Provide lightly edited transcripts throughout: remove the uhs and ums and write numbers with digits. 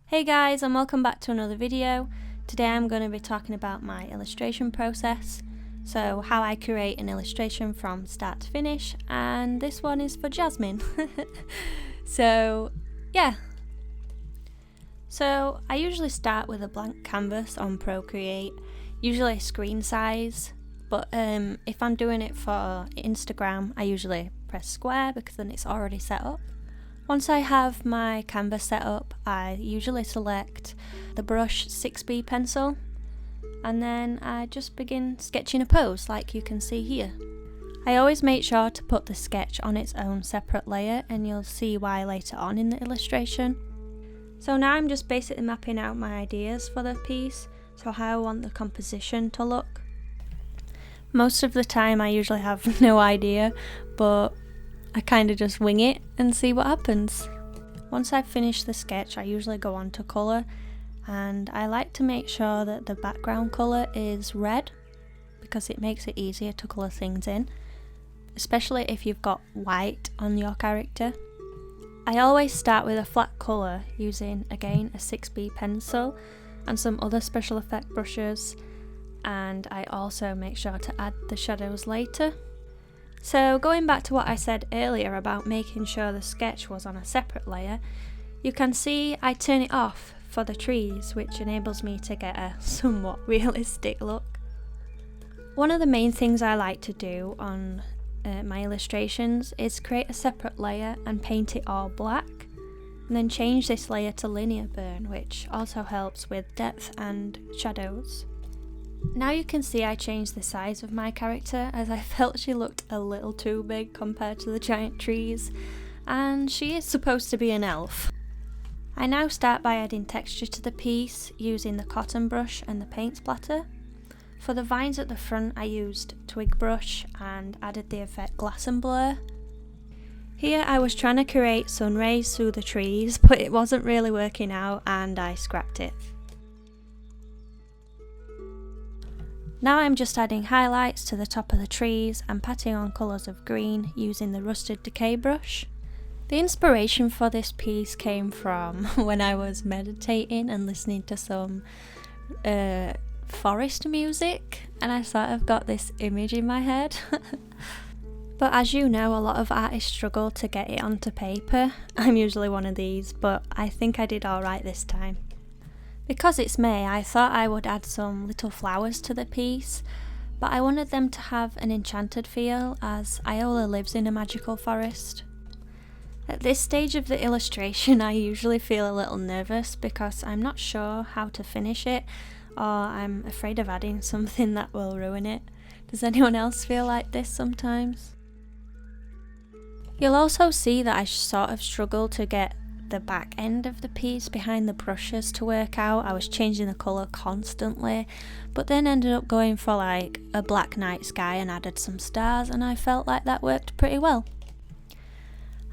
Hey guys, and welcome back to another video. Today I'm going to be talking about my illustration process, so how I create an illustration from start to finish, and this one is for Jasmine. So I usually start with a blank canvas on Procreate, usually screen size, but if I'm doing it for Instagram I usually press square because then it's already set up. Once I have my canvas set up, I usually select the brush 6B pencil and then I just begin sketching a pose like you can see here. I always make sure to put the sketch on its own separate layer, and you'll see why later on in the illustration. So now I'm just basically mapping out my ideas for the piece, so how I want the composition to look. Most of the time I usually have no idea, but I kind of just wing it and see what happens. Once I've finished the sketch, I usually go on to colour, and I like to make sure that the background colour is red because it makes it easier to colour things in, especially if you've got white on your character. I always start with a flat colour using again a 6B pencil and some other special effect brushes, and I also make sure to add the shadows later. So going back to what I said earlier about making sure the sketch was on a separate layer, you can see I turn it off for the trees, which enables me to get a somewhat realistic look. One of the main things I like to do on my illustrations is create a separate layer and paint it all black, and then change this layer to linear burn, which also helps with depth and shadows. Now you can see I changed the size of my character as I felt she looked a little too big compared to the giant trees, and she is supposed to be an elf. I now start by adding texture to the piece using the cotton brush and the paint splatter. For the vines at the front I used twig brush and added the effect glass and blur. Here I was trying to create sun rays through the trees, but it wasn't really working out and I scrapped it. Now I'm just adding highlights to the top of the trees and patting on colours of green using the rusted decay brush. The inspiration for this piece came from when I was meditating and listening to some forest music, and I sort of got this image in my head. But as you know, a lot of artists struggle to get it onto paper. I'm usually one of these, but I think I did alright this time. Because it's May, I thought I would add some little flowers to the piece, but I wanted them to have an enchanted feel as Iola lives in a magical forest. At this stage of the illustration I usually feel a little nervous because I'm not sure how to finish it, or I'm afraid of adding something that will ruin it. Does anyone else feel like this sometimes? You'll also see that I sort of struggle to get the back end of the piece behind the brushes to work out. I was changing the colour constantly, but then ended up going for like a black night sky and added some stars, and I felt like that worked pretty well.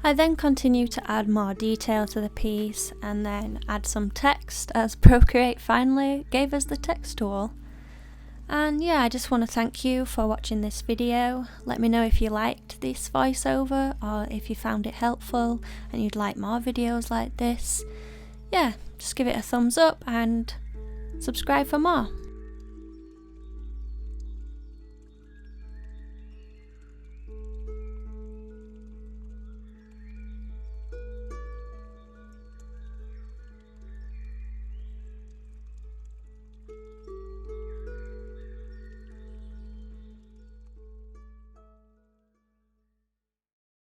I then continue to add more detail to the piece and then add some text as Procreate finally gave us the text tool. And yeah, I just want to thank you for watching this video. Let me know if you liked this voiceover or if you found it helpful and you'd like more videos like this. Yeah, just give it a thumbs up and subscribe for more.